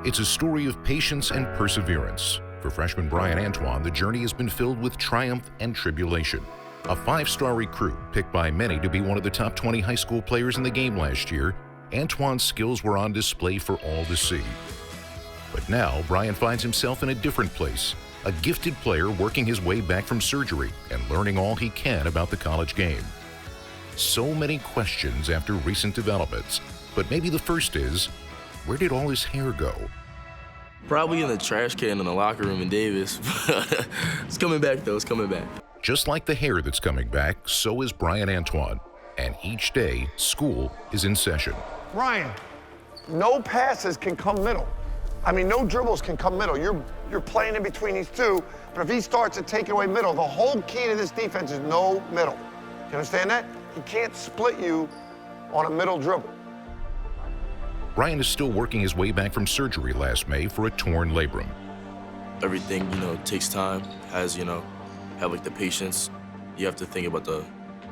It's a story of patience and perseverance. For freshman Bryan Antoine, the journey has been filled with triumph and tribulation. A five-star recruit picked by many to be one of the top 20 high school players in the game last year, Antoine's skills were on display for all to see. But now, Bryan finds himself in a different place, a gifted player working his way back from surgery and learning all he can about the college game. So many questions after recent developments, but maybe the first is, where did all his hair go? Probably in the trash can in the locker room in Davis. It's coming back, though. It's coming back. Just like the hair that's coming back, so is Bryan Antoine. And each day, school is in session. Bryan, no passes can come middle. I mean, no dribbles can come middle. You're playing in between these two, but if he starts to take away middle, the whole key to this defense is no middle. You understand that? He can't split you on a middle dribble. Bryan is still working his way back from surgery last May for a torn labrum. Everything, takes time, have like the patience. You have to think about the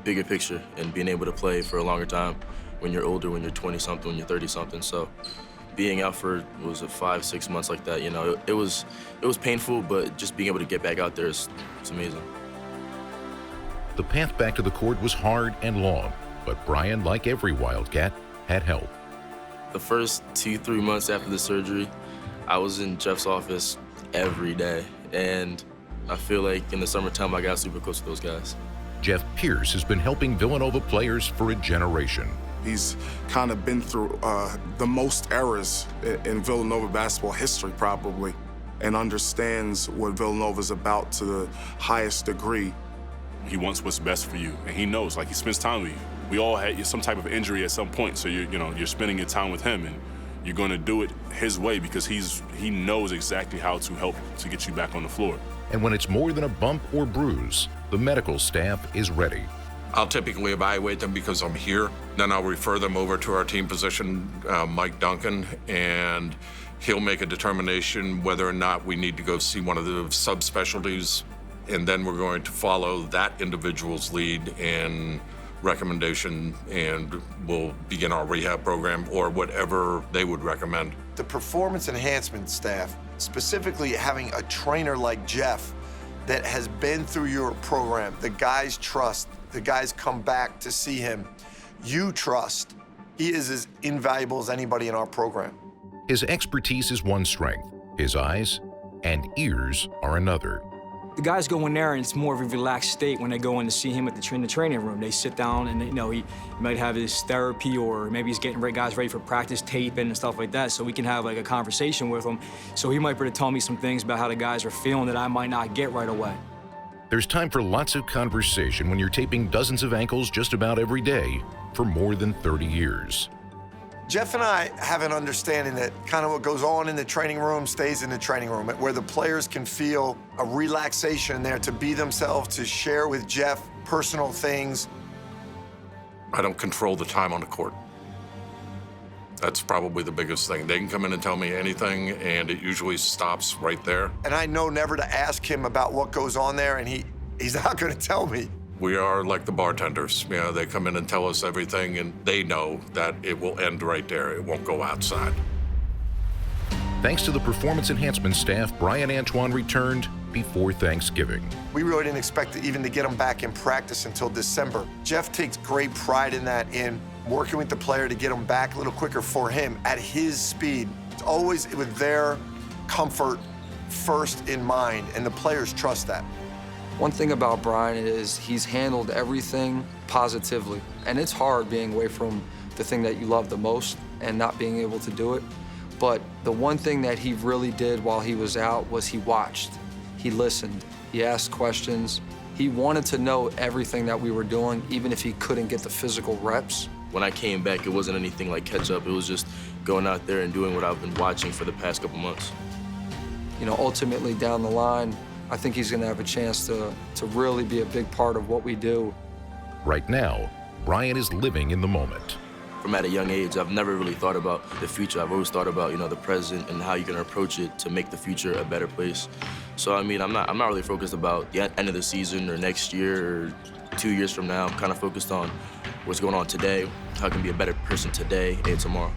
bigger picture and being able to play for a longer time when you're older, when you're 20-something, when you're 30-something. So being out for, 5-6 months like that, it was painful, but just being able to get back out there it's amazing. The path back to the court was hard and long, but Bryan, like every Wildcat, had help. The first 2-3 months after the surgery, I was in Jeff's office every day, and I feel like in the summertime I got super close to those guys. Jeff Pierce has been helping Villanova players for a generation. He's kind of been through the most eras in Villanova basketball history, probably, and understands what Villanova's about to the highest degree. He wants what's best for you, and he knows, he spends time with you. We all had some type of injury at some point, so you're spending your time with him, and you're going to do it his way because he knows exactly how to help to get you back on the floor. And when it's more than a bump or bruise, the medical staff is ready. I'll typically evaluate them because I'm here. Then I'll refer them over to our team physician, Mike Duncan, and he'll make a determination whether or not we need to go see one of the subspecialties, and then we're going to follow that individual's lead and recommendation, and we'll begin our rehab program or whatever they would recommend. The performance enhancement staff, specifically having a trainer like Jeff that has been through your program, the guys trust, the guys come back to see him, you trust, he is as invaluable as anybody in our program. His expertise is one strength. His eyes and ears are another. The guys go in there and it's more of a relaxed state when they go in to see him at the training room. They sit down and he might have his therapy, or maybe he's getting guys ready for practice taping and stuff like that, so we can have a conversation with him. So he might be able to tell me some things about how the guys are feeling that I might not get right away. There's time for lots of conversation when you're taping dozens of ankles just about every day for more than 30 years. Jeff and I have an understanding that kind of what goes on in the training room stays in the training room, where the players can feel a relaxation there to be themselves, to share with Jeff personal things. I don't control the time on the court. That's probably the biggest thing. They can come in and tell me anything, and it usually stops right there. And I know never to ask him about what goes on there, and he's not going to tell me. We are like the bartenders. They come in and tell us everything, and they know that it will end right there. It won't go outside. Thanks to the performance enhancement staff, Bryan Antoine returned before Thanksgiving. We really didn't expect to get him back in practice until December. Jeff takes great pride in that, in working with the player to get him back a little quicker for him at his speed. It's always with their comfort first in mind, and the players trust that. One thing about Bryan is he's handled everything positively. And it's hard being away from the thing that you love the most and not being able to do it. But the one thing that he really did while he was out was he watched. He listened. He asked questions. He wanted to know everything that we were doing, even if he couldn't get the physical reps. When I came back, it wasn't anything like catch up. It was just going out there and doing what I've been watching for the past couple months. Ultimately down the line, I think he's going to have a chance to really be a big part of what we do. Right now, Bryan is living in the moment. From at a young age, I've never really thought about the future. I've always thought about, the present and how you're gonna approach it to make the future a better place. So I'm not really focused about the end of the season or next year or 2 years from now. I'm kind of focused on what's going on today, how I can be a better person today and tomorrow.